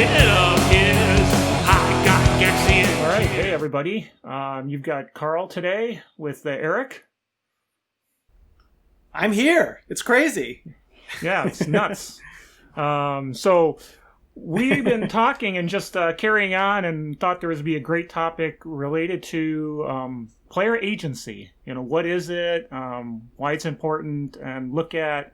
bit of his. I got Gaxian. All right, hey everybody. You've got Carl today with Eric. I'm here. It's crazy. Yeah, it's nuts. So we've been talking and just carrying on, and thought there would be a great topic related to player agency. You know, what is it? Why it's important, and look at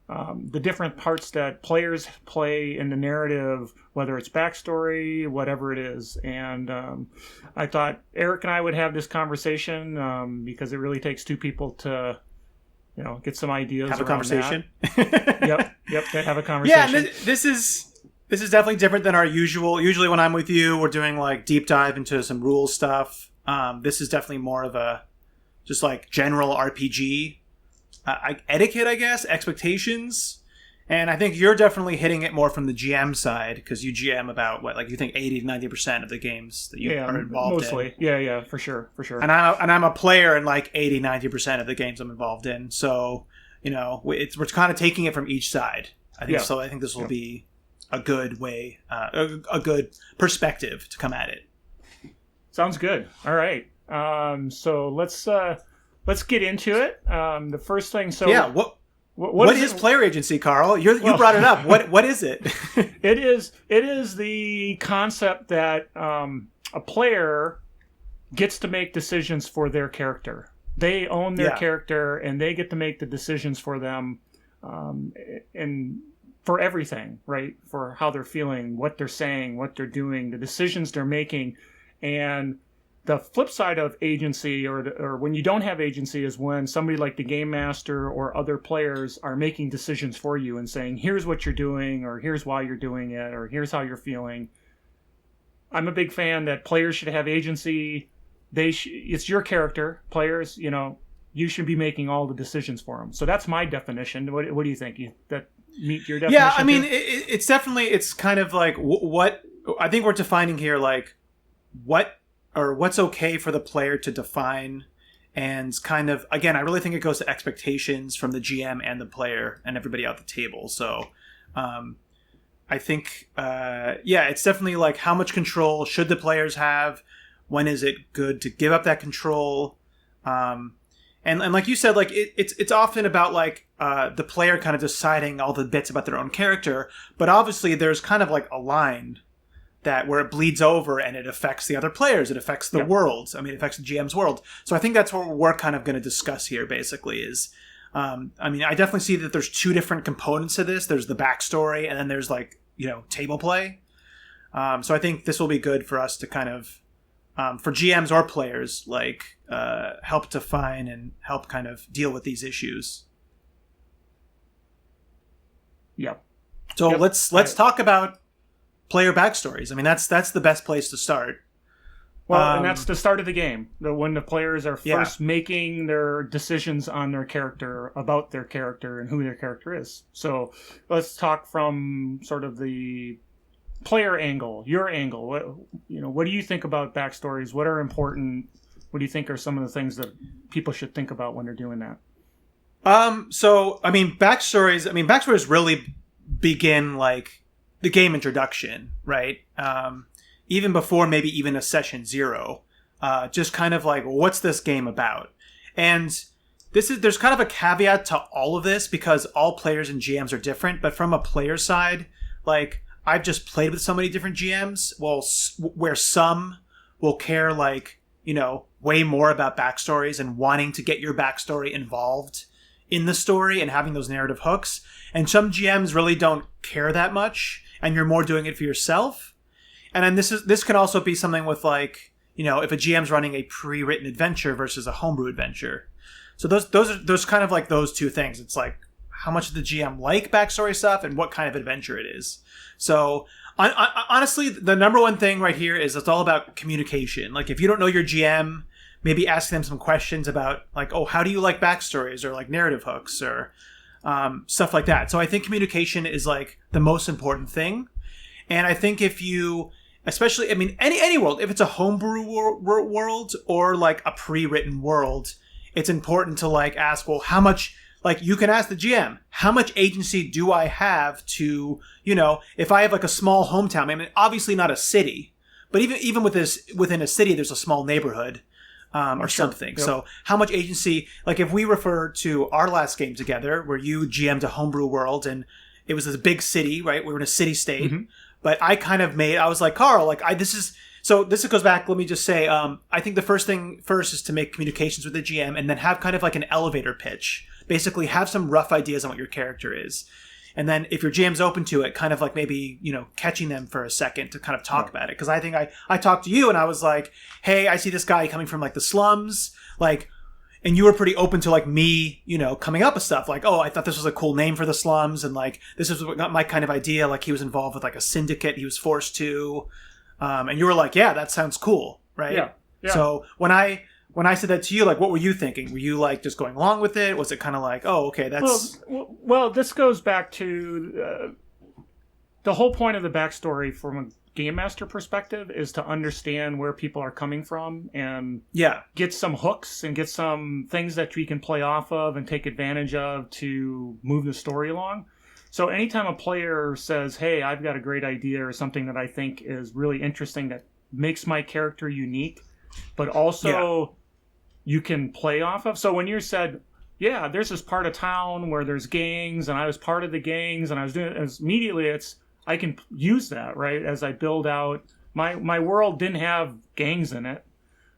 the different parts that players play in the narrative, whether it's backstory, whatever it is. And I thought Eric and I would have this conversation because it really takes two people to, you know, get some ideas. Have a conversation. Yep. To have a conversation. Yeah, and this is definitely different than our usual. Usually, when I'm with you, we're doing like deep dive into some rules stuff. This is definitely more of a just like general RPG etiquette, I guess, expectations. And I think you're definitely hitting it more from the GM side, because you GM about what, like you think 80 to 90% of the games that you are involved mostly. in. Yeah, for sure. And I'm a player in like 80, 90% of the games I'm involved in. So, you know, we're kind of taking it from each side. I think so. I think this will be a good way, a good perspective to come at it. Sounds good. All right. So let's get into it. The first thing. So yeah, what is player agency, Carl? You brought it up. What is it? It is the concept that a player gets to make decisions for their character. They own their character, and they get to make the decisions for them, and for everything, right? For how they're feeling, what they're saying, what they're doing, the decisions they're making. And the flip side of agency, or when you don't have agency, is when somebody like the game master or other players are making decisions for you and saying, here's what you're doing, or here's why you're doing it, or here's how you're feeling. I'm a big fan that players should have agency. It's your character. Players, you know, you should be making all the decisions for them. So that's my definition. What do you think? That meet your definition? Yeah, I mean, it's definitely, it's kind of like what I think we're defining here, like what's okay for the player to define, and kind of, again, I really think it goes to expectations from the GM and the player and everybody at the table. So I think, it's definitely like, how much control should the players have? When is it good to give up that control? And like you said, like it's often about like the player kind of deciding all the bits about their own character, but obviously there's kind of like a line that where it bleeds over and it affects the other players. It affects the world. I mean, it affects the GM's world. So I think that's what we're kind of going to discuss here, basically, is, I mean, I definitely see that there's two different components to this. There's the backstory, and then there's like, you know, table play. So I think this will be good for us to kind of, for GMs or players, like, help define and help kind of deal with these issues. Yep. So let's talk about player backstories. I mean, that's the best place to start. Well, and that's the start of the game. When the players are first making their decisions on their character, about their character, and who their character is. So let's talk from sort of the player angle, your angle. What do you think about backstories? What are important? What do you think are some of the things that people should think about when they're doing that? So, I mean, backstories really begin like the game introduction, right? Even before maybe even a session 0, just kind of like, what's this game about? And there's kind of a caveat to all of this, because all players and GMs are different. But from a player side, like, I've just played with so many different GMs, where some will care, like, you know, way more about backstories and wanting to get your backstory involved in the story and having those narrative hooks. And some GMs really don't care that much, and you're more doing it for yourself. And then this can also be something with, like, you know, if a GM's running a pre-written adventure versus a homebrew adventure. So those kind of like those two things. It's like, how much does the GM like backstory stuff, and what kind of adventure it is. So honestly, the number one thing right here is it's all about communication. Like, if you don't know your GM, maybe ask them some questions about, like, oh, how do you like backstories, or like narrative hooks, or stuff like that. So I think communication is like the most important thing. And I think if you, especially, I mean, any world, if it's a homebrew world or like a pre-written world, it's important to like ask, well, how much like you can ask the GM, how much agency do I have to, if I have like a small hometown, I mean, obviously not a city, but even within a city, there's a small neighborhood or something. Yep. So how much agency, like if we refer to our last game together where you GM'd a homebrew world and it was this big city, right? We were in a city state, but I kind of I was like, Carl, like so this goes back, let me just say, I think the first thing is to make communications with the GM and then have kind of like an elevator pitch. Basically have some rough ideas on what your character is. And then if your GM's open to it, kind of like maybe, catching them for a second to kind of talk about it. Because I think I talked to you and I was like, hey, I see this guy coming from like the slums, like, and you were pretty open to like me, coming up with stuff like, oh, I thought this was a cool name for the slums. And like, this is my kind of idea. Like he was involved with like a syndicate he was forced to. And you were like, yeah, that sounds cool, right? Yeah. So when I said that to you, like, what were you thinking? Were you like just going along with it? Was it kind of like, oh, okay, that's well, this goes back to the whole point of the backstory from a game master perspective is to understand where people are coming from and get some hooks and get some things that we can play off of and take advantage of to move the story along. So anytime a player says, hey, I've got a great idea or something that I think is really interesting that makes my character unique, but also you can play off of. So when you said, yeah, there's this part of town where there's gangs and I was part of the gangs and I was doing it, immediately I can use that, right? As I build out my world didn't have gangs in it,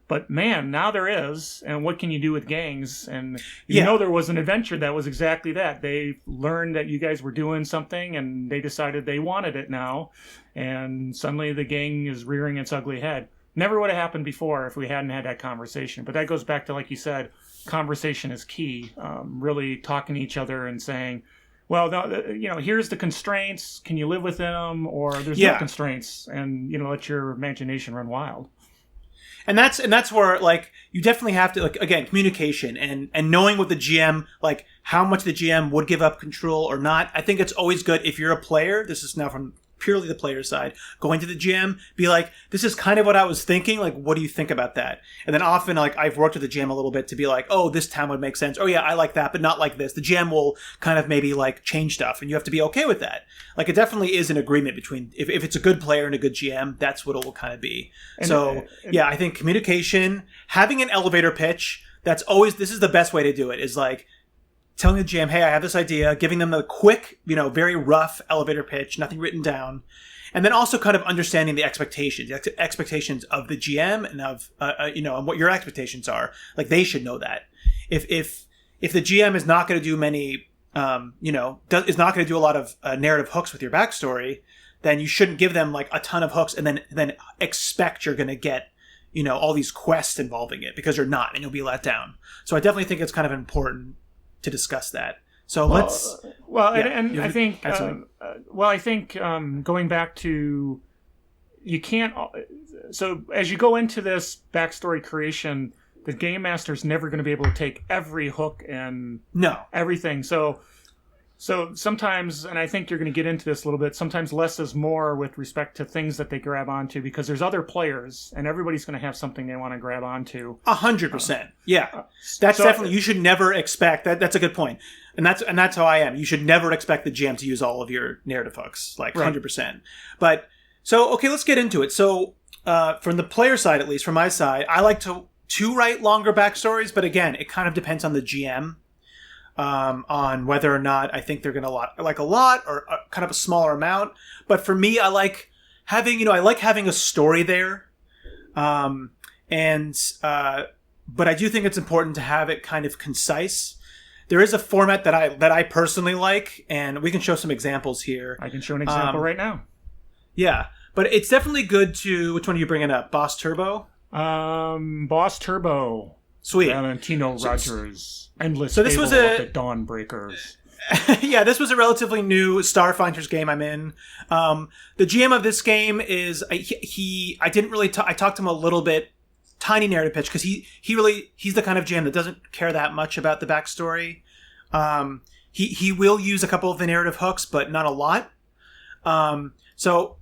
but man, now there is. And what can you do with gangs? And there was an adventure that was exactly that. They learned that you guys were doing something and they decided they wanted it now. And suddenly the gang is rearing its ugly head. Never would have happened before if we hadn't had that conversation. But that goes back to, like you said, conversation is key. Really talking to each other and saying, well, no, here's the constraints. Can you live within them? Or there's no constraints, and let your imagination run wild. And that's where, like, you definitely have to, like, again, communication and knowing what the GM, like, how much the GM would give up control or not. I think it's always good if you're a player. This is now from purely the player side, going to the GM, be like, this is kind of what I was thinking. Like, what do you think about that? And then often, like, I've worked with the GM a little bit to be like, oh, this town would make sense. Oh yeah, I like that, but not like this. The GM will kind of maybe like change stuff and you have to be okay with that. Like, it definitely is an agreement between, if it's a good player and a good GM, that's what it will kind of be. I think communication, having an elevator pitch, this is the best way to do it, is like, telling the GM, hey, I have this idea, giving them the quick, very rough elevator pitch, nothing written down. And then also kind of understanding the expectations of the GM and of, and what your expectations are. Like, they should know that. If the GM is not going to do many, is not going to do a lot of narrative hooks with your backstory, then you shouldn't give them like a ton of hooks and then expect you're going to get, all these quests involving it, because you're not, and you'll be let down. So I definitely think it's kind of important to discuss that. So I think going back to, you can't. So as you go into this backstory creation, the game master is never going to be able to take every hook and everything. So sometimes, and I think you're going to get into this a little bit, sometimes less is more with respect to things that they grab onto, because there's other players and everybody's going to have something they want to grab onto. 100%. That's definitely, you should never expect that. That's a good point. And that's how I am. You should never expect the GM to use all of your narrative hooks, like 100%. But so, okay, let's get into it. So from the player side, at least from my side, I like to write longer backstories, but again, it kind of depends on the GM. On whether or not I think they're going to like a lot or kind of a smaller amount. But for me, I like having a story there. But I do think it's important to have it kind of concise. There is a format that I personally like, and we can show some examples here. I can show an example right now. Yeah, but it's definitely good to, which one are you bringing up? Boss Turbo? Boss Turbo. Sweet. Valentino Rogers. Endless so this was the Dawnbreakers. Yeah, this was a relatively new Starfinders game I'm in. The GM of this game is I didn't really I talked to him a little bit, tiny narrative pitch, because he's the kind of GM that doesn't care that much about the backstory. He will use a couple of the narrative hooks, but not a lot. So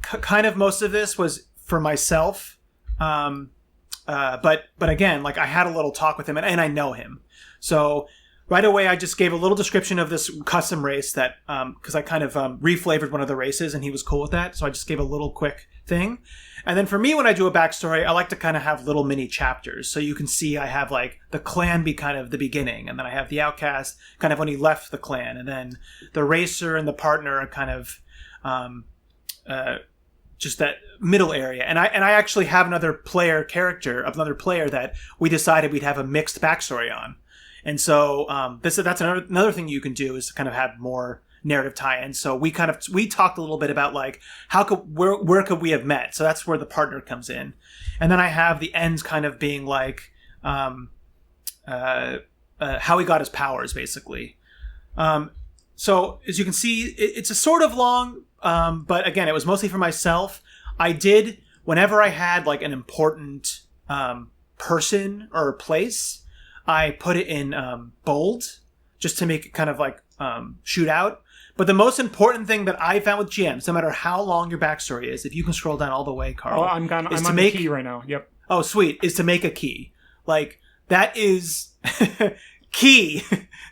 kind of most of this was for myself. But again, like, I had a little talk with him and I know him. So right away, I just gave a little description of this custom race that, because I kind of reflavored one of the races and he was cool with that. So I just gave a little quick thing. And then for me, when I do a backstory, I like to kind of have little mini chapters. So you can see I have like the clan be kind of the beginning. And then I have the outcast kind of when he left the clan. And then the racer and the partner are kind of just that middle area. And I actually have another player that we decided we'd have a mixed backstory on. And so that's another thing you can do is to kind of have more narrative tie-in. So we talked a little bit about like where could we have met? So that's where the partner comes in. And then I have the ends kind of being like how he got his powers, basically. So as you can see, it's a sort of long, but again, it was mostly for myself. I did, whenever I had like an important person or place, I put it in bold just to make it kind of like shoot out. But the most important thing that I found with GMs, no matter how long your backstory is, if you can scroll down all the way, Carl. Oh, I'm on the key right now. Yep. Oh, sweet. Is to make a key. Like, that is key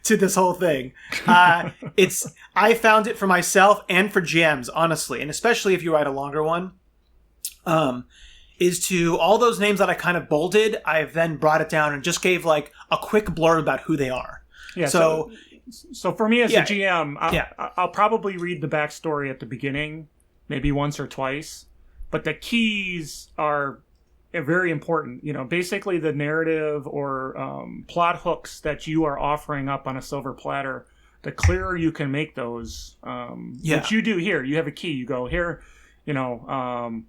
to this whole thing. I found it for myself and for GMs, honestly, and especially if you write a longer one, is to all those names that I kind of bolded, I've then brought it down and just gave like a quick blurb about who they are. Yeah. So for me as a GM, I'll probably read the backstory at the beginning, maybe once or twice, but the keys are very important. You know, basically the narrative or plot hooks that you are offering up on a silver platter, the clearer you can make those, which you do here. You have a key. You go here, you know,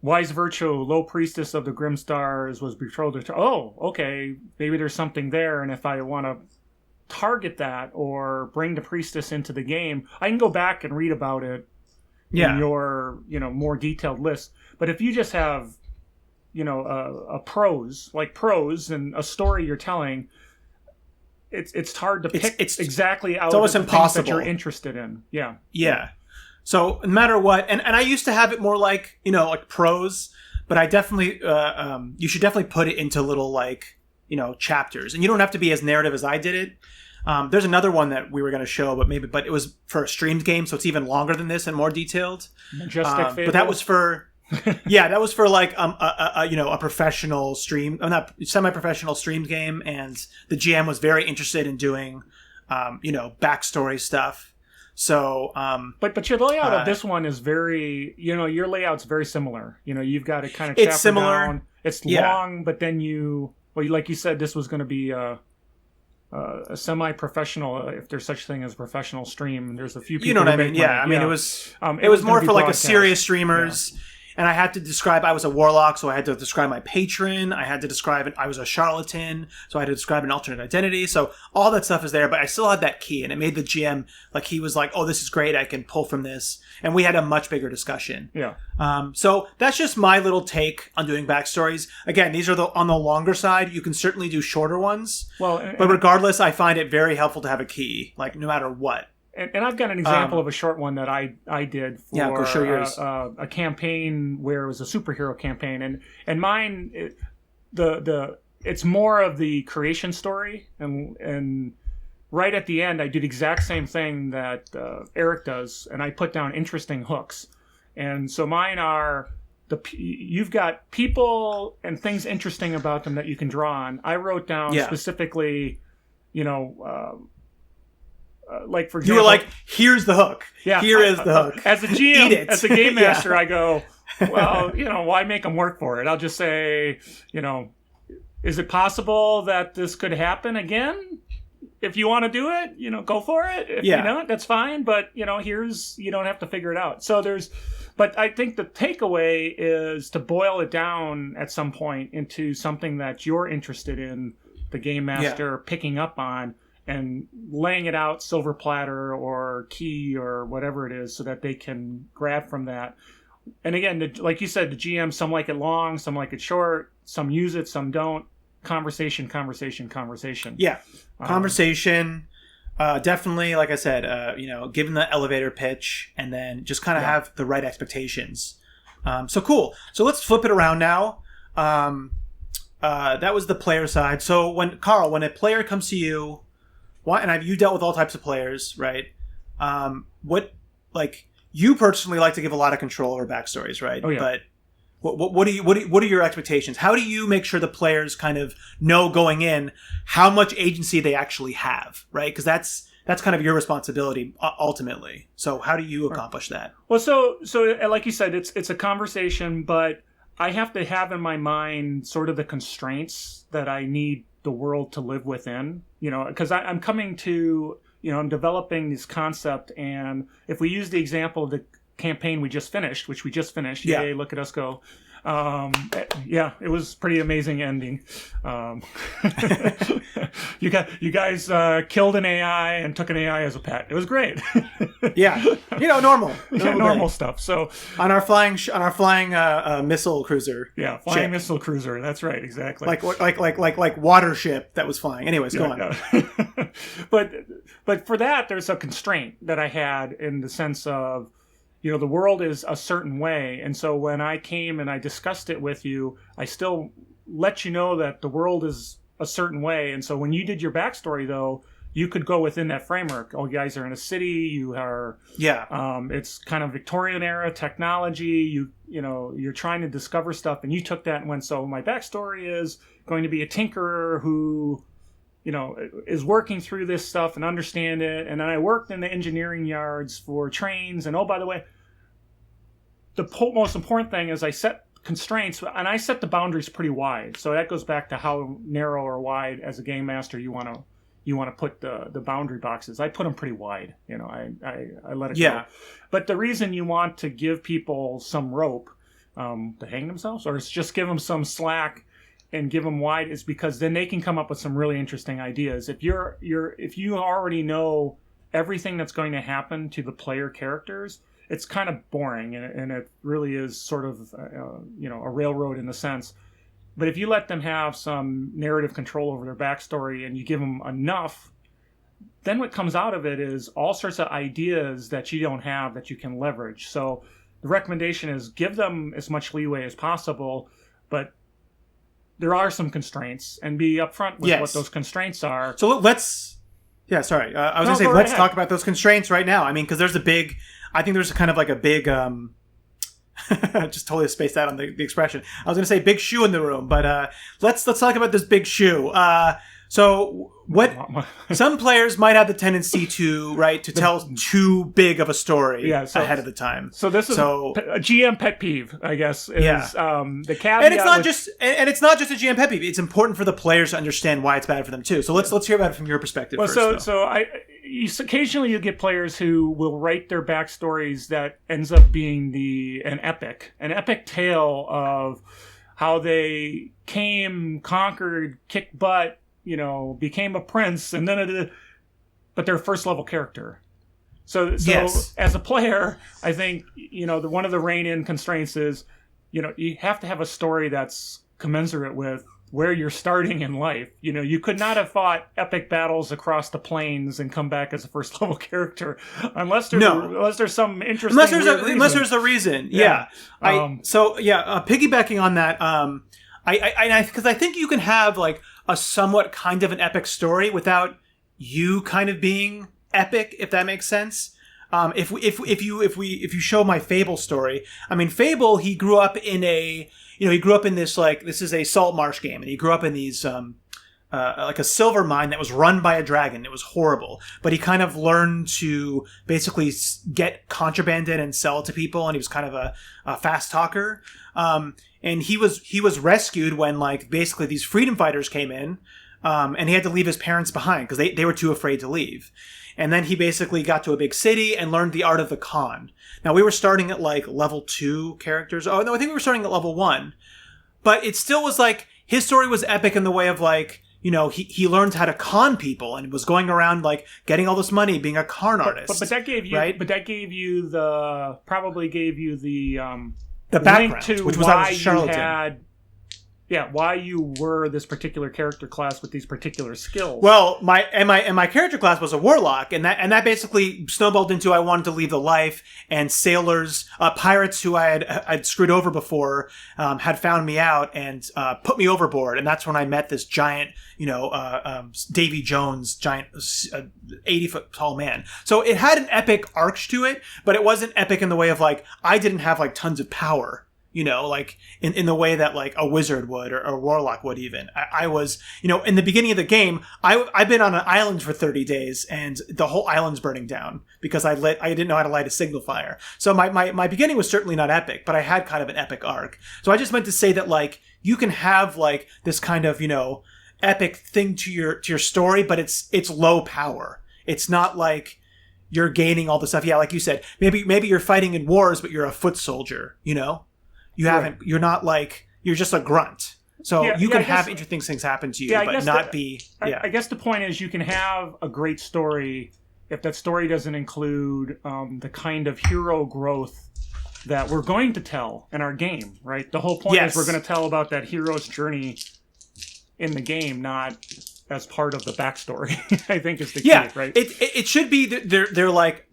Wise Virtue, low priestess of the Grim Stars, was betrothed to... Oh, okay, maybe there's something there, and if I want to target that or bring the priestess into the game, I can go back and read about it in your, you know, more detailed list. But if you just have, you know, a prose and a story you're telling, it's hard to pick exactly out of the things that you're interested in. Yeah. So no matter what, and I used to have it more like, you know, like prose, but I definitely you should definitely put it into little like, you know, chapters, and you don't have to be as narrative as I did it. There's another one that we were going to show, but it was for a streamed game, so it's even longer than this and more detailed. Majestic Fable. But that was for that was for like a professional stream, not semi-professional streamed game, and the GM was very interested in doing backstory stuff. So, but your layout of this one is very, you know, your layout's very similar. You know, you've got it kind of chapter down. It's long, but then like you said, this was going to be a semi-professional, if there's such thing as professional stream. There's a few people. You know what I mean? Yeah, I mean it was more for like a serious streamers. Yeah. And I had to describe, I was a warlock, so I had to describe my patron. I had to describe it. I was a charlatan, so I had to describe an alternate identity. So all that stuff is there, but I still had that key, and it made the GM, like, he was like, oh, this is great, I can pull from this. And we had a much bigger discussion. Yeah. So that's just my little take on doing backstories. Again, these are on the longer side. You can certainly do shorter ones. But regardless, I find it very helpful to have a key, like, no matter what. And I've got an example of a short one that I did for go show yours. A campaign where it was a superhero campaign, and mine it's more of the creation story, and right at the end I did the exact same thing that Eric does, and I put down interesting hooks, and so mine are you've got people and things interesting about them that you can draw on. I wrote down specifically, you know. Like, for example, you were like, here's the hook. Yeah, here is the hook. As a GM, as a game master, I go, well, you know, why make them work for it? I'll just say, you know, is it possible that this could happen again? If you want to do it, you know, go for it. If you don't, that's fine. But, you know, you don't have to figure it out. So but I think the takeaway is to boil it down at some point into something that you're interested in, the game master picking up on, and laying it out silver platter or key or whatever it is so that they can grab from that. And again, like you said, the GM, some like it long, some like it short, some use it, some don't. Conversation. Yeah, conversation. Definitely, like I said, give them the elevator pitch and then just kind of have the right expectations. So cool. So let's flip it around now. That was the player side. So when a player comes to you, why? And you dealt with all types of players, right? What like you personally like to give a lot of control over backstories, right? Oh yeah. But what are your expectations? How do you make sure the players kind of know going in how much agency they actually have, right? Because that's kind of your responsibility ultimately. So how do you accomplish that? Well, so like you said, it's a conversation, but I have to have in my mind sort of the constraints that I need the world to live within, because I'm coming to, I'm developing this concept. And if we use the example of the campaign we just finished, yay, look at us go. It was pretty amazing ending. You guys killed an AI and took an AI as a pet. It was great. Normal stuff. So on our flying missile cruiser. Yeah, flying missile cruiser. That's right, exactly. Like watership that was flying. Anyways, go on. Yeah. But for that, there's a constraint that I had in the sense of, the world is a certain way. And so when I came and I discussed it with you, I still let you know that the world is a certain way. And so when you did your backstory, though, you could go within that framework. Oh, you guys are in a city. You are, it's kind of Victorian era technology. You're trying to discover stuff, and you took that and went. So my backstory is going to be a tinkerer who, is working through this stuff and understand it. And then I worked in the engineering yards for trains. And oh, by the way, the most important thing is I set constraints, and I set the boundaries pretty wide. So that goes back to how narrow or wide as a game master you want to put the boundary boxes. I put them pretty wide. I let it go. But the reason you want to give people some rope to hang themselves, or it's just give them some slack and give them wide, is because then they can come up with some really interesting ideas. If you already know everything that's going to happen to the player characters, it's kind of boring, and it really is sort of a railroad in a sense. But if you let them have some narrative control over their backstory and you give them enough, then what comes out of it is all sorts of ideas that you don't have that you can leverage. So the recommendation is give them as much leeway as possible, but there are some constraints, and be upfront with what those constraints are. So let's... Yeah, sorry. I was going to say, let's talk about those constraints right now. I mean, because I think there's kind of like a big... just totally spaced out on the expression. I was going to say big shoe in the room, but let's talk about this big shoe. So some players might have the tendency to tell too big of a story ahead of the time. So this is a GM pet peeve, I guess. Is, the caveat, and it's not just a GM pet peeve. It's important for the players to understand why it's bad for them too. So let's hear about it from your perspective. Well, first, occasionally you get players who will write their backstories that ends up being an epic tale of how they came, conquered, kicked butt, became a prince, and then but they're a first level character. So as a player, I think, one of the rein-in constraints is, you have to have a story that's commensurate with where you're starting in life. You could not have fought epic battles across the plains and come back as a first level character unless there's some interesting unless there's a reason. Piggybacking on that, because I think you can have like a somewhat kind of an epic story without you kind of being epic, if that makes sense. If you show my Fable story, I mean, Fable, he grew up in this, like, this is a salt marsh game, and he grew up in these like a silver mine that was run by a dragon. It was horrible, but he kind of learned to basically get contraband in and sell it to people, and he was kind of a fast talker. And he was rescued when, like, basically these freedom fighters came in, and he had to leave his parents behind because they were too afraid to leave. And then he basically got to a big city and learned the art of the con. Now, we were starting at like level 2 characters. Oh no, I think we were starting at level 1. But it still was like, his story was epic in the way of like, he learned how to con people and was going around like getting all this money, being a con artist. But that gave you, right? But that gave you the background, which was I was a charlatan. why you were this particular character class with these particular skills. Well, my character class was a warlock, and that basically snowballed into I wanted to leave the life, and sailors, pirates who I'd screwed over before, had found me out and put me overboard, and that's when I met this giant, Davy Jones, giant 80-foot tall man. So it had an epic arch to it, but it wasn't epic in the way of like I didn't have like tons of power. Like in the way that like a wizard would or a warlock would even. I was, in the beginning of the game, I've been on an island for 30 days and the whole island's burning down because I didn't know how to light a signal fire. So my beginning was certainly not epic, but I had kind of an epic arc. So I just meant to say that like you can have like this kind of, epic thing to your story, but it's low power. It's not like you're gaining all the stuff. Yeah, like you said, maybe you're fighting in wars, but you're a foot soldier, you're not like, you're just a grunt. So you can have interesting things happen to you, but not be... Yeah. I guess the point is you can have a great story if that story doesn't include the kind of hero growth that we're going to tell in our game, right? The whole point is we're going to tell about that hero's journey in the game, not as part of the backstory. I think is the key, right? It should be their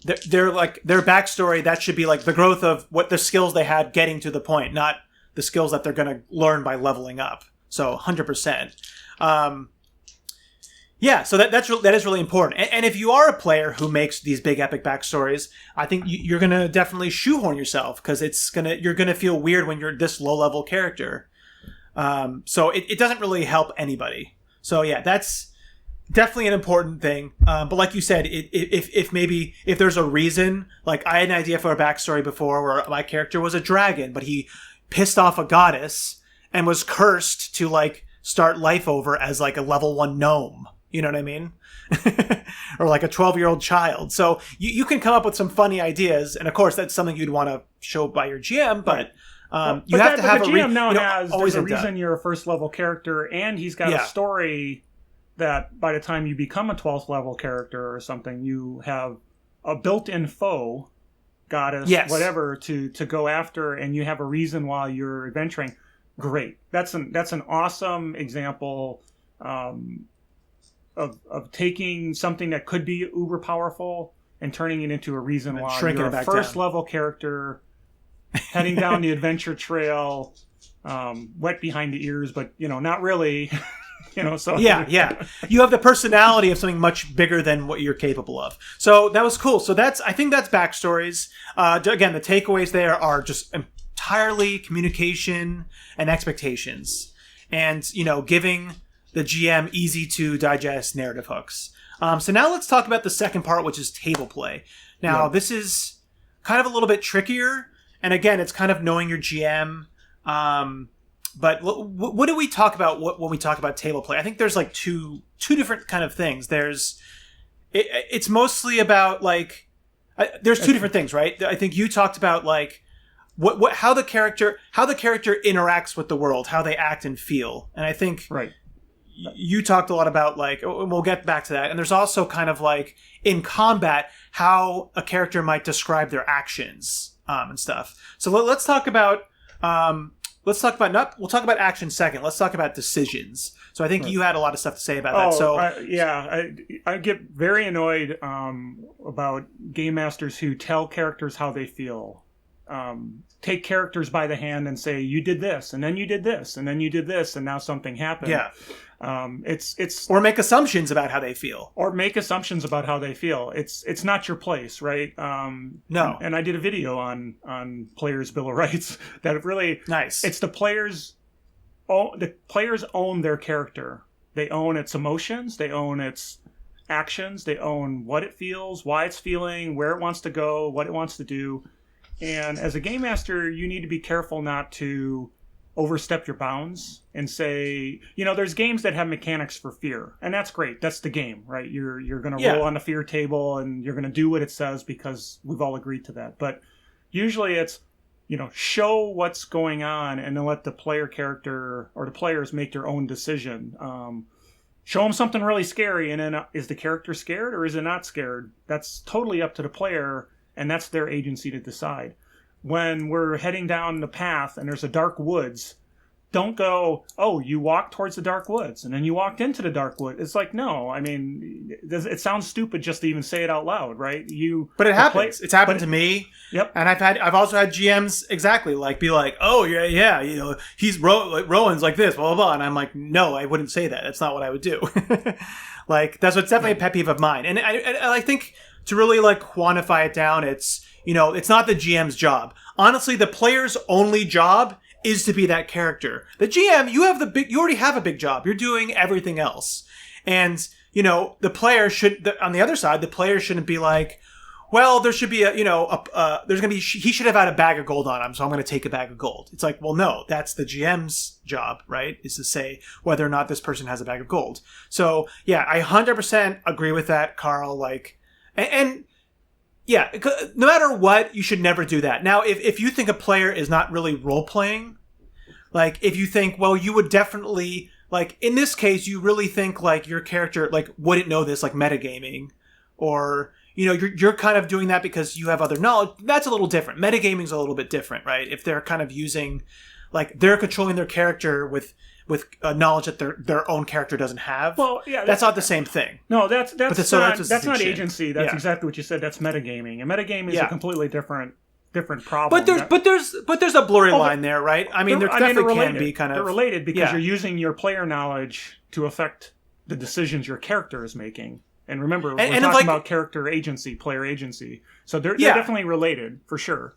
backstory. That should be like the growth of what the skills they had getting to the point, not the skills that they're going to learn by leveling up. So 100%. So that is really important. And if you are a player who makes these big epic backstories, I think you're going to definitely shoehorn yourself because you're going to feel weird when you're this low level character. So it doesn't really help anybody. So yeah, that's definitely an important thing. But like you said, if there's a reason, like I had an idea for a backstory before where my character was a dragon, but he pissed off a goddess and was cursed to like start life over as like a level 1 gnome. You know what I mean? Or like a 12-year-old child. So you can come up with some funny ideas. And of course, that's something you'd want to show by your GM, but... you have to have a GM now has there's a reason you're a first level character, and he's got a story that by the time you become a 12th level character or something, you have a built-in foe, goddess, whatever, to go after, and you have a reason while you're adventuring. Great, that's an awesome example of taking something that could be uber powerful and turning it into a reason why you're a first level character. Heading down the adventure trail, wet behind the ears, but not really. So you have the personality of something much bigger than what you're capable of. So that was cool. So I think that's backstories. Again, the takeaways there are just entirely communication and expectations, and giving the GM easy to digest narrative hooks. So now let's talk about the second part, which is table play. Now this is kind of a little bit trickier. And again, it's kind of knowing your GM. But what do we talk about when we talk about table play? I think there's like two different kind of things. It's mostly about like there's two different things, right? I think you talked about like how the character interacts with the world, how they act and feel. And I think you talked a lot about like, and we'll get back to that. And there's also kind of like in combat how a character might describe their actions. And stuff. So let's talk about we'll talk about action second. Let's talk about decisions. So I think you had a lot of stuff to say about that. So I get very annoyed about game masters who tell characters how they feel. Take characters by the hand and say, you did this, and then you did this, and then you did this, and now something happened. Yeah. It's or make assumptions about how they feel. It's not your place, right? No. And I did a video on Players' Bill of Rights that really nice. It's the players own their character. They own its emotions. They own its actions. They own what it feels, why it's feeling, where it wants to go, what it wants to do. And as a game master, you need to be careful not to overstep your bounds and say, there's games that have mechanics for fear, and that's great. That's the game, right? You're going to roll on the fear table and you're going to do what it says because we've all agreed to that. But usually it's, show what's going on and then let the player character or the players make their own decision. Show them something really scary, and then is the character scared or is it not scared? That's totally up to the player, and that's their agency to decide. When we're heading down the path and there's a dark woods, don't go, oh, you walked towards the dark woods and then you walked into the dark wood. It's like, no, I mean, it sounds stupid just to even say it out loud, right? But it happens. It's happened to me. Yep. And I've also had GMs exactly like be like, oh yeah, you know, he's Rowan's like this, blah blah blah, and I'm like, no, I wouldn't say that. That's not what I would do. Like that's what's definitely a pet peeve of mine, and I think to really like quantify it down, it's, you know, it's not the GM's job. Honestly, the player's only job is to be that character. The GM, you already have a big job. You're doing everything else. And, you know, the player on the other side, the player shouldn't be like, well, there should be he should have had a bag of gold on him, so I'm going to take a bag of gold. It's like, well, no, that's the GM's job, right? Is to say whether or not this person has a bag of gold. So, yeah, I 100% agree with that, Carl. Like, and yeah, no matter what, you should never do that. Now, if you think a player is not really role-playing, like, if you think, well, you would definitely, like, in this case, you really think, like, your character, like, wouldn't know this, like, metagaming, or, you know, you're kind of doing that because you have other knowledge, that's a little different. Metagaming's a little bit different, right? If they're kind of using, like, they're controlling their character with knowledge that their own character doesn't have. Well, yeah, that's not the same thing. No, that's not shit. agency. That's exactly what you said. That's metagaming, and metagaming is a completely different problem. But there's a blurry line there, right? I mean, there definitely can be kind of, they're related because you're using your player knowledge to affect the decisions your character is making. And remember, we're talking about character agency, player agency. So they're definitely related for sure.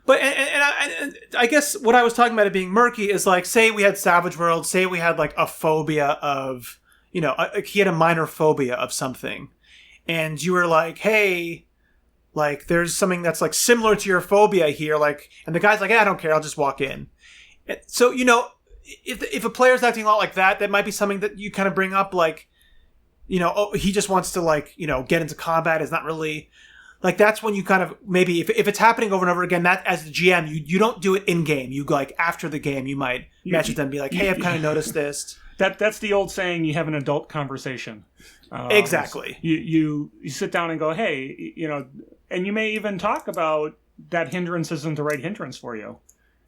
But and I guess what I was talking about it being murky is like, say we had Savage World, say we had like a phobia of, you know, he had a minor phobia of something, and you were like, hey, like there's something that's like similar to your phobia here, like, and the guy's like, I don't care, I'll just walk in. So, you know, if a player's acting a lot like that, that might be something that you kind of bring up, like, you know, oh, he just wants to like, you know, get into combat, is not really. Like, that's when you kind of, maybe, if it's happening over and over again, that, as the GM, you don't do it in-game. You, like, after the game, you might message them and be like, hey, I've kind of noticed this. That's the old saying, you have an adult conversation. Exactly. You sit down and go, hey, you know, and you may even talk about that hindrance isn't the right hindrance for you.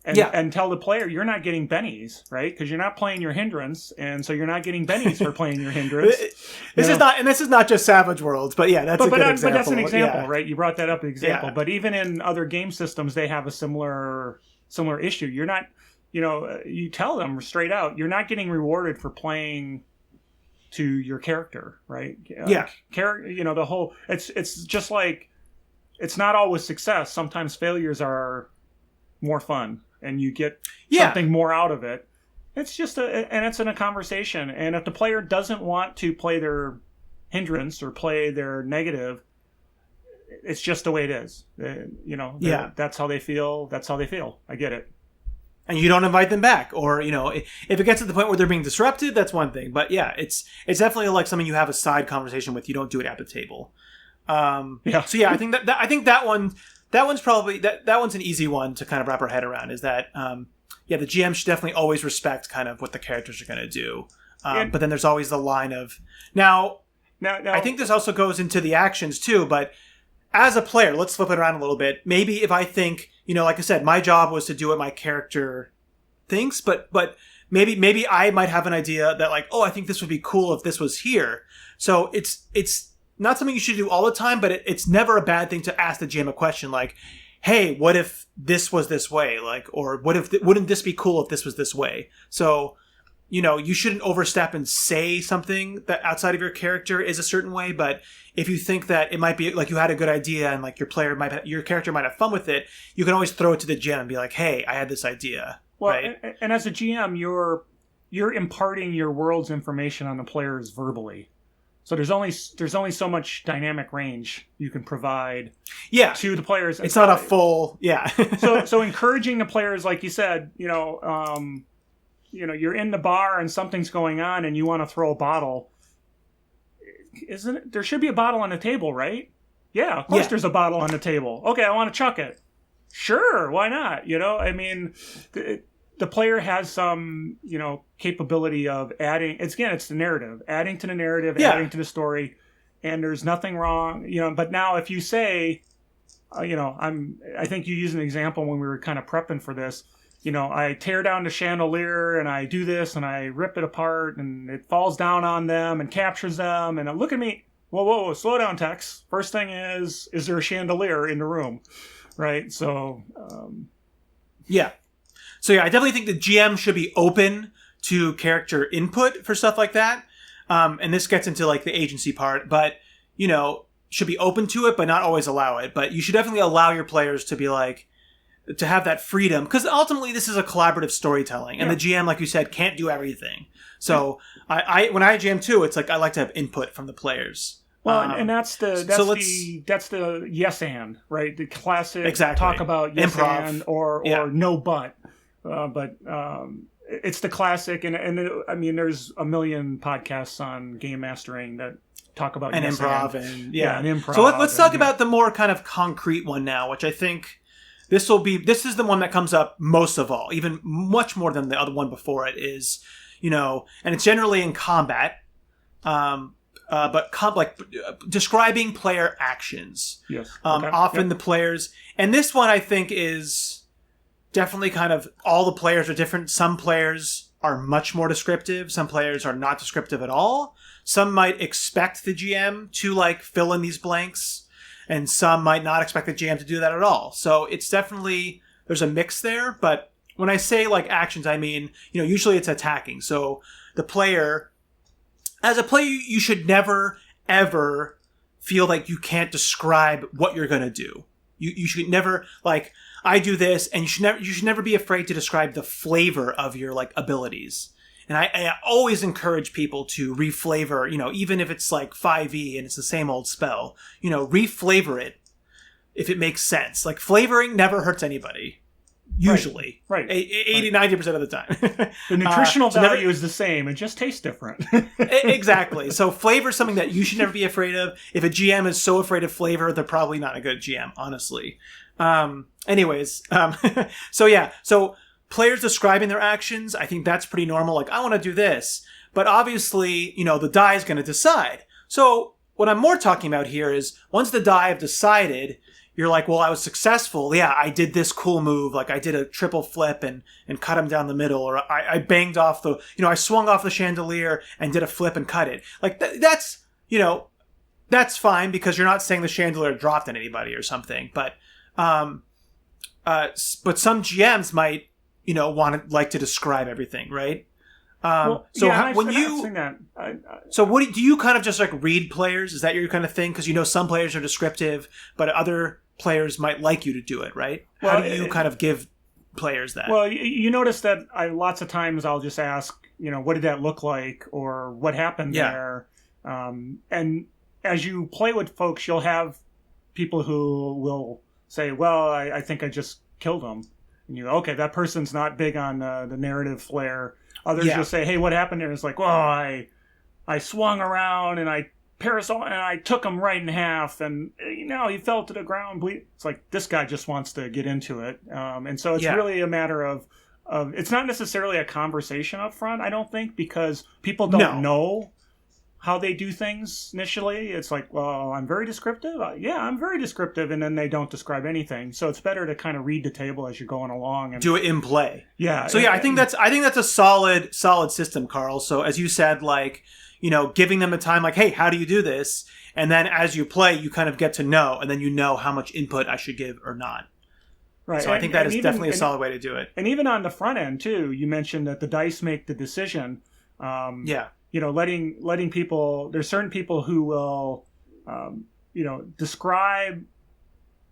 And tell the player you're not getting bennies, right? Because you're not playing your hindrance, and so you're not getting bennies for playing your hindrance. This is not just Savage Worlds, but yeah, that's a good example. But that's an example, right? You brought that up, an example. Yeah. But even in other game systems, they have a similar issue. You're not, you know, you tell them straight out, you're not getting rewarded for playing to your character, right? Yeah. You know, the whole it's just like, it's not always success. Sometimes failures are more fun, and you get something more out of it. It's just and it's in a conversation. And if the player doesn't want to play their hindrance or play their negative, it's just the way it is. You know, that's how they feel. That's how they feel. I get it. And you don't invite them back, or, you know, if it gets to the point where they're being disrupted, that's one thing. But yeah, it's definitely like something you have a side conversation with. You don't do it at the table. So yeah, I think that one's probably that one's an easy one to kind of wrap our head around. Is that the GM should definitely always respect kind of what the characters are going to do. But then there's always the line of now. I think this also goes into the actions too. But as a player, let's flip it around a little bit. Maybe if I think, you know, like I said, my job was to do what my character thinks, but maybe I might have an idea that like, oh, I think this would be cool if this was here. So it's not something you should do all the time, but it's never a bad thing to ask the GM a question like, hey, what if this was this way? Like, or wouldn't this be cool if this was this way? So, you know, you shouldn't overstep and say something that outside of your character is a certain way, but if you think that it might be like you had a good idea and like your character might have fun with it, you can always throw it to the GM and be like, hey, I had this idea. Well, right? and as a GM, you're imparting your world's information on the players verbally. So there's only so much dynamic range you can provide to the players. It's not a full so encouraging the players, like you said, you know, you're in the bar and something's going on and you want to throw a bottle. Isn't it? There should be a bottle on the table, right? Yeah, of course there's a bottle on the table. Okay, I want to chuck it. Sure, why not? You know, I mean, the player has some, you know, capability of adding. It's the narrative, adding to the narrative, adding to the story, and there's nothing wrong, you know. But now, if you say, you know, I think you used an example when we were kind of prepping for this. I tear down the chandelier and I do this and I rip it apart and it falls down on them and captures them. And look at me. Whoa, slow down, Tex. First thing is there a chandelier in the room? Right? So, yeah. So, yeah, I definitely think the GM should be open to character input for stuff like that. And this gets into, like, the agency part. But, should be open to it, but not always allow it. But you should definitely allow your players to be, like, to have that freedom. Because ultimately, this is a collaborative storytelling. And the GM, like you said, can't do everything. So, I when I GM too, it's like I like to have input from the players. Well, and that's the yes and, right? The classic talk about yes improv. And or no but. It's the classic, and I mean, there's a million podcasts on game mastering that talk about and yes improv and improv. So let's talk about the more kind of concrete one now, which I think this is the one that comes up most of all, even much more than the other one before it is, and it's generally in combat. But describing player actions. Yes. Often the players, and this one I think is definitely kind of all the players are different. Some players are much more descriptive. Some players are not descriptive at all. Some might expect the GM to like fill in these blanks, and some might not expect the GM to do that at all. So it's definitely, there's a mix there. But when I say like actions, I mean, usually it's attacking. So the player, as a player, you should never, ever feel like you can't describe what you're going to do. You should never, like, I do this, and you should never be afraid to describe the flavor of your, like, abilities. And I always encourage people to reflavor, even if it's like 5e and it's the same old spell, reflavor it if it makes sense. Like, flavoring never hurts anybody. Usually. Right. 80-90% of the time. The nutritional value is the same. It just tastes different. Exactly. So flavor is something that you should never be afraid of. If a GM is so afraid of flavor, they're probably not a good GM, honestly. So players describing their actions, I think that's pretty normal. Like, I want to do this. But obviously, the die is going to decide. So what I'm more talking about here is once the die have decided, you're like, well, I was successful. Yeah, I did this cool move. Like I did a triple flip and cut him down the middle. Or I banged off I swung off the chandelier and did a flip and cut it. Like that's fine because you're not saying the chandelier dropped on anybody or something. But some GMs might, like to describe everything, right? So what do you kind of just like read players? Is that your kind of thing? Because some players are descriptive, but other players might like you to do it, right? How do you kind of give players that? Well, you notice that lots of times I'll just ask, what did that look like, or what happened there? And as you play with folks, you'll have people who will say, well, I think I just killed him. And you go, okay, that person's not big on the narrative flair. Others will say, hey, what happened there? It's like, well, I swung around and I parasol and I took him right in half, and he fell to the ground. It's like this guy just wants to get into it, and so it's really a matter of it's not necessarily a conversation up front. I don't think, because people don't know how they do things initially. It's like, well, I'm very descriptive. I'm very descriptive, and then they don't describe anything. So it's better to kind of read the table as you're going along and do it in play. Yeah. So I think that's a solid system, Carl. So as you said, like, giving them the time, like, hey, how do you do this? And then as you play, you kind of get to know, and then how much input I should give or not. Right. So I think that is definitely a solid way to do it. And even on the front end too, you mentioned that the dice make the decision. Letting people, there's certain people who will, describe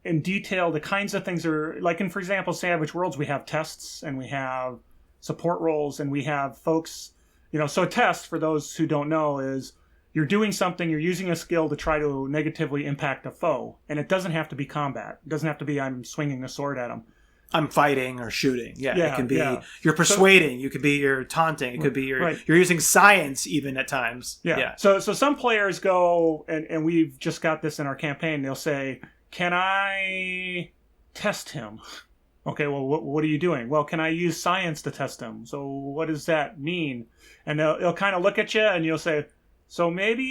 in detail the kinds of things like in, for example, Savage Worlds, we have tests and we have support roles and we have folks, so a test, for those who don't know, is you're doing something, you're using a skill to try to negatively impact a foe. And it doesn't have to be combat. It doesn't have to be I'm swinging a sword at them. I'm fighting or shooting. It can be you're persuading. You could be you're taunting. It could be you're using science even at times. Yeah. So some players go, and we've just got this in our campaign. They'll say, "Can I test him?" Okay. Well, what are you doing? Well, can I use science to test him? So what does that mean? And they'll kind of look at you, and you'll say, "So maybe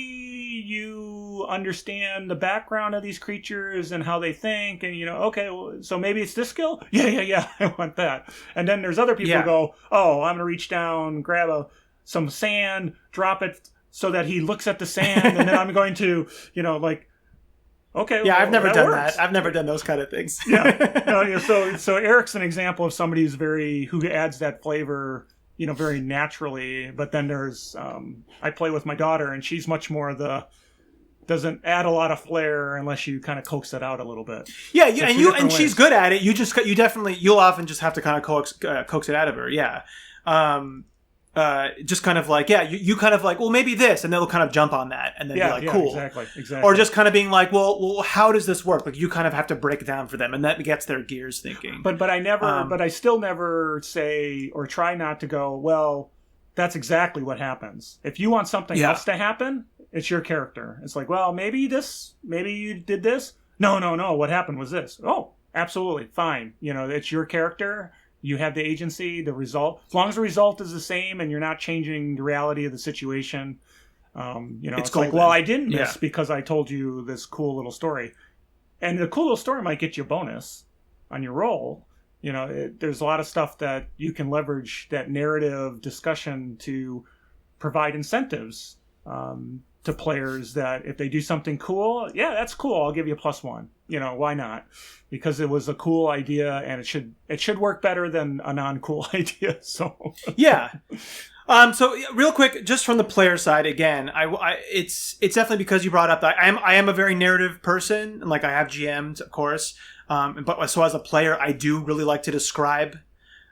you understand the background of these creatures and how they think, and okay, well, so maybe it's this skill. Yeah, I want that. And then there's other people who go, oh, I'm gonna reach down, grab some sand, drop it so that he looks at the sand, and then I'm going to, okay. Yeah, well, I've never done works. that. I've never done those kind of things. So Eric's an example of somebody who adds that flavor, very naturally. But then there's I play with my daughter, and she's much more doesn't add a lot of flair unless you kind of coax it out a little bit. Yeah, and she's good at it. You'll often just have to kind of coax it out of her. Yeah. Just kind of like, you kind of like, well, maybe this, and they'll kind of jump on that, and then be like, cool. Exactly. Or just kind of being like, well, how does this work? Like, you kind of have to break it down for them, and that gets their gears thinking. But I still never say or try not to go, well, that's exactly what happens. If you want something else to happen, it's your character. It's like, well, maybe you did this. No, what happened was this. Oh, absolutely, fine. It's your character. You have the agency, the result. As long as the result is the same and you're not changing the reality of the situation, it's like, well, I didn't miss because I told you this cool little story. And the cool little story might get you a bonus on your roll. There's a lot of stuff that you can leverage that narrative discussion to provide incentives to players that if they do something cool, that's cool. I'll give you a +1. Why not? Because it was a cool idea, and it should work better than a non-cool idea. So So real quick, just from the player side again, it's definitely because you brought up that I am a very narrative person, and like I have GM'd, of course. But so as a player, I do really like to describe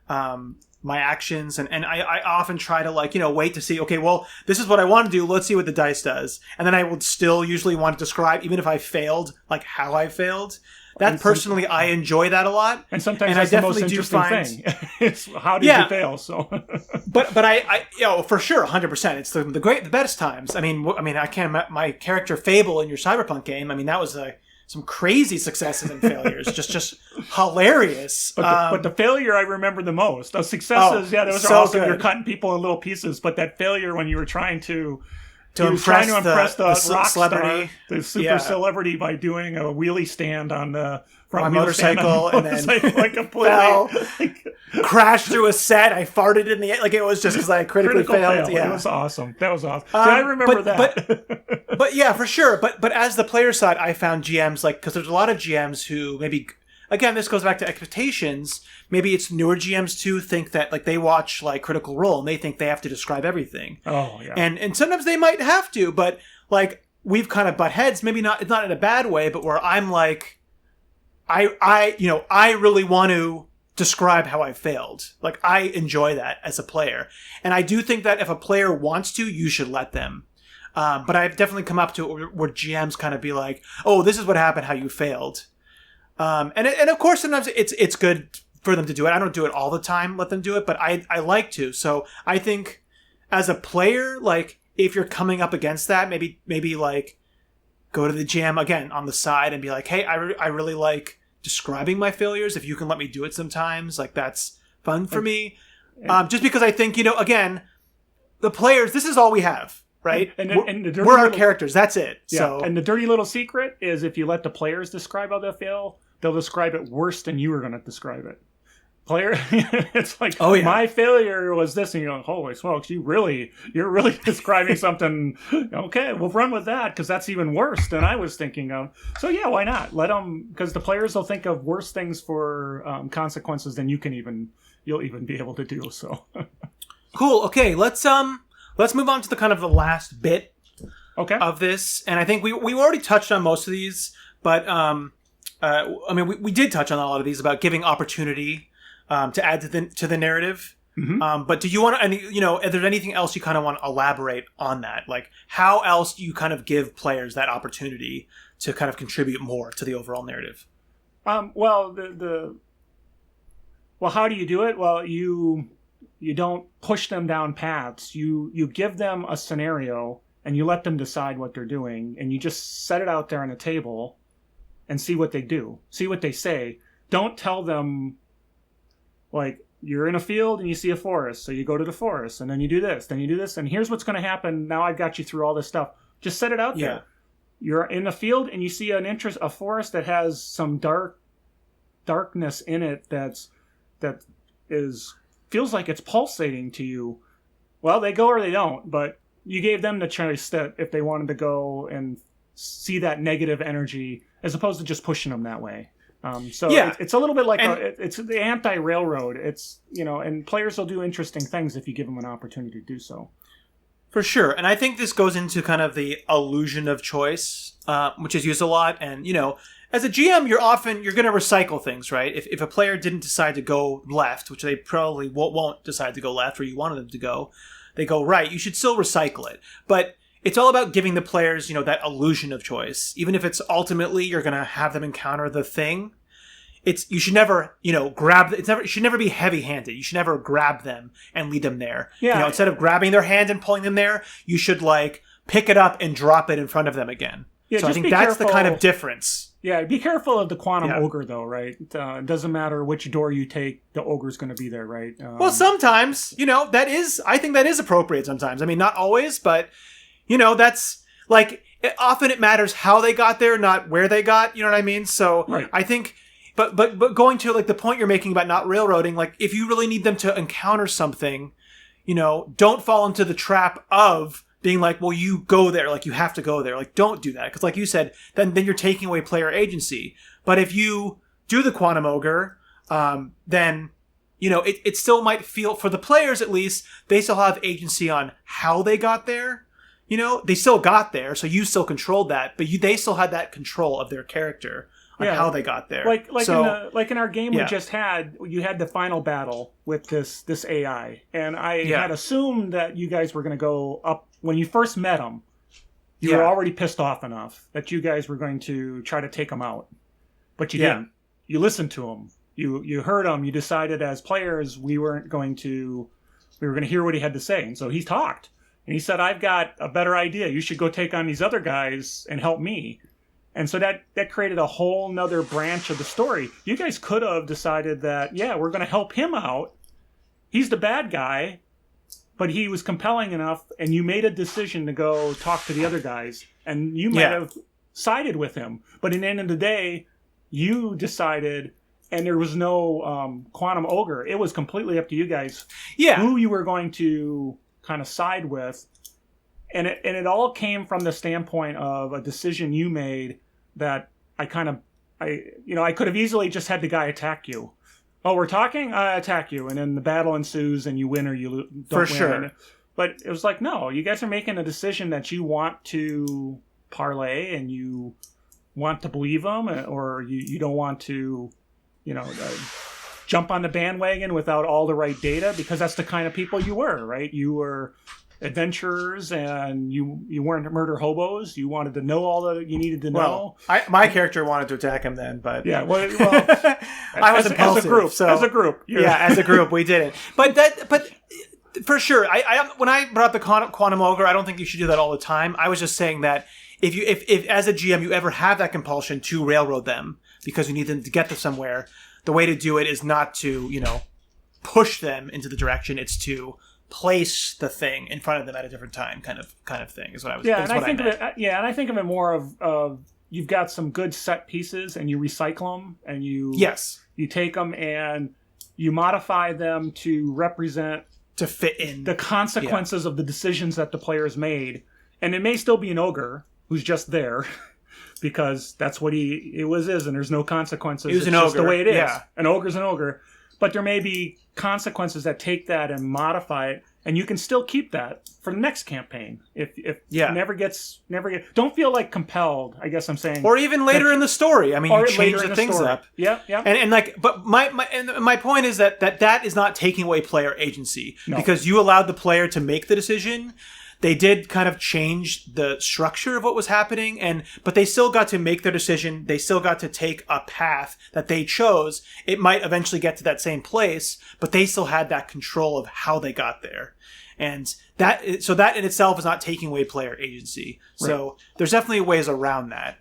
my actions, and I often try to wait to see, okay, well, this is what I want to do, let's see what the dice does, and then I would still usually want to describe, even if I failed, like how I failed. That personally, I enjoy that a lot, and sometimes that's the most interesting thing. It's how did you fail? So, but I for sure, 100%. It's the best times. I mean, I can't. My character Fable in your Cyberpunk game. I mean, that was some crazy successes and failures, just hilarious. But the failure I remember the most. The successes, those are awesome. Good. You're cutting people in little pieces, but that failure when you were trying to impress the rock celebrity, star, the super celebrity, by doing a wheelie stand on the front motorcycle, and then fell, crashed through a set. I farted in the it was just because I critically failed. Fail. Yeah, it was awesome. That was awesome. I remember that. But yeah, for sure. But as the player side, I found GMs because there's a lot of GMs who maybe. Again, this goes back to expectations. Maybe it's newer GMs too think that they watch Critical Role and they think they have to describe everything. Oh yeah. And sometimes they might have to, but we've kind of butt heads. Maybe not. It's not in a bad way, but where I'm like, I really want to describe how I failed. I enjoy that as a player, and I do think that if a player wants to, you should let them. But I've definitely come up to it where GMs kind of be like, oh, this is what happened, how you failed. And of course, sometimes it's good for them to do it. I don't do it all the time, let them do it, but I like to. So I think as a player, if you're coming up against that, maybe go to the GM again on the side and be like, hey, I really like describing my failures. If you can let me do it sometimes, that's fun for me. Just because I think, again, the players, this is all we have. Right? And we're our characters. That's it. Yeah. So. And the dirty little secret is if you let the players describe how they fail, they'll describe it worse than you were going to describe it. Player, it's like, my failure was this, and you're like, holy smokes, you're really describing something. Okay, we'll run with that because that's even worse than I was thinking of. So yeah, why not? Let them, because the players will think of worse things for consequences than you'll even be able to do. So cool. Okay, let's move on to the kind of the last bit of this, and I think we already touched on most of these, but we did touch on a lot of these about giving opportunity to add to the narrative. Mm-hmm. But do you want to? If there's anything else you kind of want to elaborate on that, how else do you kind of give players that opportunity to kind of contribute more to the overall narrative? Well, how do you do it? Well, you don't push them down paths. You give them a scenario and you let them decide what they're doing, and you just set it out there on the table and see what they do. See what they say. Don't tell them, you're in a field and you see a forest, so you go to the forest, and then you do this, then you do this, and here's what's going to happen. Now I've got you through all this stuff. Just set it out there. You're in a field and you see a forest that has some darkness in it that feels like it's pulsating to you. Well, they go or they don't, but you gave them the choice that if they wanted to go and see that negative energy as opposed to just pushing them that way. It's a little bit like it's the anti-railroad. It's, and players will do interesting things if you give them an opportunity to do so. For sure. And I think this goes into kind of the illusion of choice, which is used a lot. And, as a GM, you're going to recycle things, right? If a player didn't decide to go left, which they probably won't decide to go left, or you wanted them to go, they go right, you should still recycle it. But it's all about giving the players, that illusion of choice. Even if it's ultimately you're going to have them encounter the thing, you should never, it should never be heavy-handed. You should never grab them and lead them there. Yeah. Instead of grabbing their hand and pulling them there, you should pick it up and drop it in front of them again. Yeah, so I think that's the kind of difference. Yeah, be careful of the quantum ogre, though, right? It doesn't matter which door you take, the ogre's going to be there, right? Well, sometimes, I think that is appropriate sometimes. I mean, not always, but, that's, often it matters how they got there, not where they got, you know what I mean? So right. I think, but going to, the point you're making about not railroading, if you really need them to encounter something, don't fall into the trap of being well, you go there, you have to go there. Don't do that. Because like you said, then you're taking away player agency. But if you do the Quantum Ogre, then, it still might feel, for the players at least, they still have agency on how they got there. They still got there, so you still controlled that, but they still had that control of their character on how they got there. In our game we just had, you had the final battle with this AI, and I had assumed that you guys were going to go up. When you first met him, you were already pissed off enough that you guys were going to try to take him out. But you didn't. You listened to him. You heard him. You decided as players we were going to hear what he had to say. And so he talked. And he said, I've got a better idea. You should go take on these other guys and help me. And so that created a whole nother branch of the story. You guys could have decided that, we're going to help him out. He's the bad guy. But he was compelling enough, and you made a decision to go talk to the other guys, and you might have sided with him. But in the end of the day, you decided, and there was no Quantum Ogre. It was completely up to you guys who you were going to kind of side with. And it all came from the standpoint of a decision you made that I could have easily just had the guy attack you. Oh, we're talking? I attack you. And then the battle ensues and you win or you don't win. For sure. But it was no, you guys are making a decision that you want to parlay and you want to believe them, or you don't want to, jump on the bandwagon without all the right data, because that's the kind of people you were, right? You were adventurers and you weren't murder hobos. You wanted to know all that you needed to know. My character wanted to attack him then, but I was impulsive. As a group, as a group we did it. But for sure, I when I brought up the Quantum Ogre, I don't think you should do that all the time. I was just saying that if as a GM you ever have that compulsion to railroad them because you need them to get to somewhere, the way to do it is not to push them into the direction. It's to place the thing in front of them at a different time, kind of thing is what I was. Yeah, and I think of it. Yeah, and I think of it more of you've got some good set pieces and you recycle them and you take them and you modify them to represent, to fit in the consequences of the decisions that the players made, and it may still be an ogre who's just there because that's what he is, and there's no consequences. It's just the way it is. Yeah. An ogre's an ogre. But there may be consequences that take that and modify it, and you can still keep that for the next campaign. If never get, don't feel compelled. I guess I'm saying, or even later in the story. I mean, you change the things up. Yeah. And but my point is that is not taking away player agency because you allowed the player to make the decision. They did kind of change the structure of what was happening, but they still got to make their decision. They still got to take a path that they chose. It might eventually get to that same place, but they still had that control of how they got there. And that in itself is not taking away player agency. Right. So there's definitely ways around that.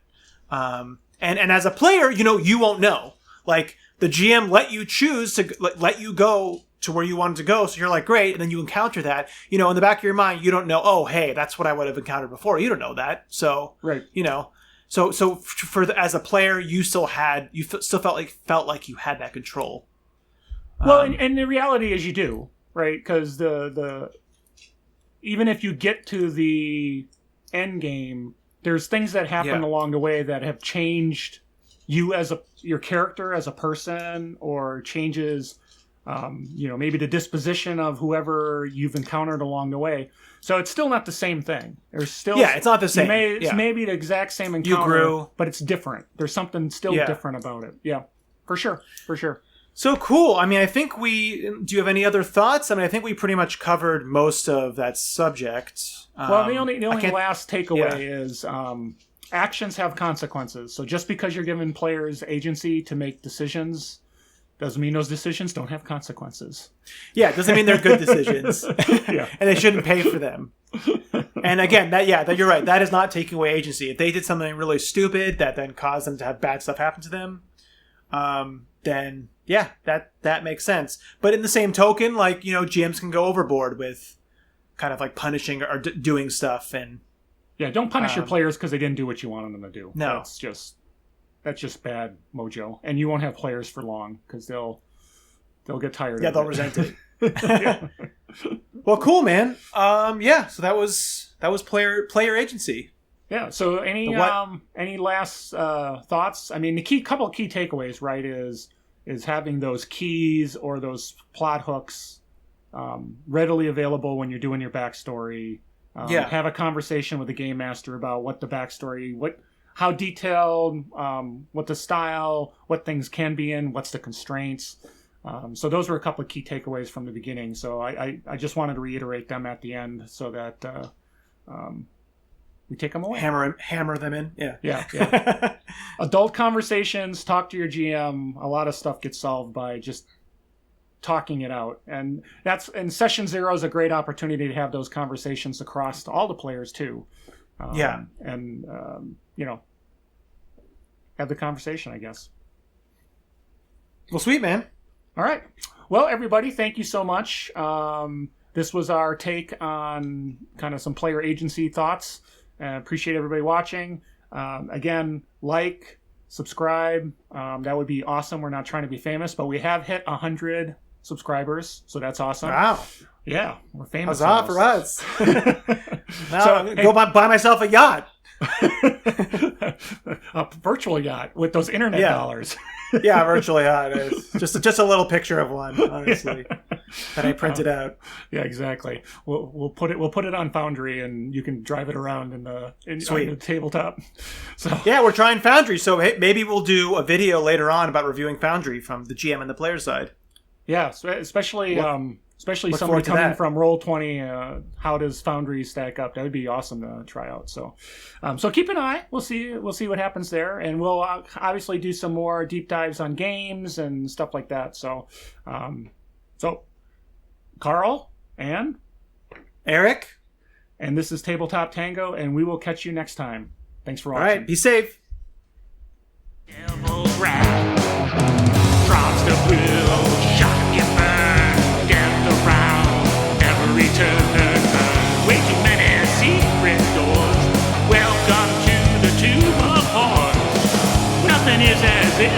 And as a player, you won't know. The GM let you choose to let you go to where you wanted to go. So you're like, great. And then you encounter that, in the back of your mind, you don't know, oh, hey, that's what I would have encountered before. You don't know that. So, right. So as a player, you still felt like you had that control. Well, and the reality is you do, right? Because the even if you get to the end game, there's things that happen along the way that have changed you as your character as a person, or changes, maybe the disposition of whoever you've encountered along the way. So it's still not the same thing. There's still it's not the same. It's maybe the exact same encounter, you grew, but it's different. There's something still different about it. Yeah, for sure. So cool. I mean, I think do you have any other thoughts? I mean, I think we pretty much covered most of that subject. Well, the only last takeaway is actions have consequences. So just because you're giving players agency to make decisions doesn't mean those decisions don't have consequences. Yeah, it doesn't mean they're good decisions. And they shouldn't pay for them. And again, that you're right. That is not taking away agency. If they did something really stupid that then caused them to have bad stuff happen to them, then that makes sense. But in the same token, like, GMs can go overboard with kind of like punishing or doing stuff, and don't punish your players because they didn't do what you wanted them to do. No, that's just bad mojo, and you won't have players for long because they'll get tired. Yeah, they'll resent it. Well, cool, man. So that was player agency. Yeah. So any last thoughts? I mean, couple of key takeaways, right? Is having those keys or those plot hooks readily available when you're doing your backstory. Have a conversation with the game master about what the backstory, how detailed, what the style, what things can be in, what's the constraints. So those were a couple of key takeaways from the beginning. So I just wanted to reiterate them at the end so that we take them away. Hammer them in. Yeah. Adult conversations, talk to your GM. A lot of stuff gets solved by just talking it out. And session 0 is a great opportunity to have those conversations across to all the players too. Have the conversation, I guess. Well, sweet, man. All right. Well, everybody, thank you so much. This was our take on kind of some player agency thoughts. Appreciate everybody watching. Again, subscribe. That would be awesome. We're not trying to be famous, but we have hit 100 subscribers, so that's awesome. Wow. Yeah, we're famous. Huzzah for us. Now I'm going to go buy myself a yacht. A virtual yacht with those internet dollars. Yeah, virtual yacht. Just a little picture of one, honestly, that I printed out. Yeah, exactly. We'll put it on Foundry, and you can drive it around in the tabletop. So yeah, we're trying Foundry. So hey, maybe we'll do a video later on about reviewing Foundry from the GM and the player side. Yeah, especially somebody coming from Roll20, how does Foundry stack up? That would be awesome to try out. So keep an eye. We'll see what happens there, and we'll obviously do some more deep dives on games and stuff like that. So Carl and Eric, and this is Tabletop Tango, and we will catch you next time. Thanks for watching. All right, be safe. Devil's wrath drops the blue. Way too many secret doors. Welcome to the Tomb of Horrors. Nothing is as it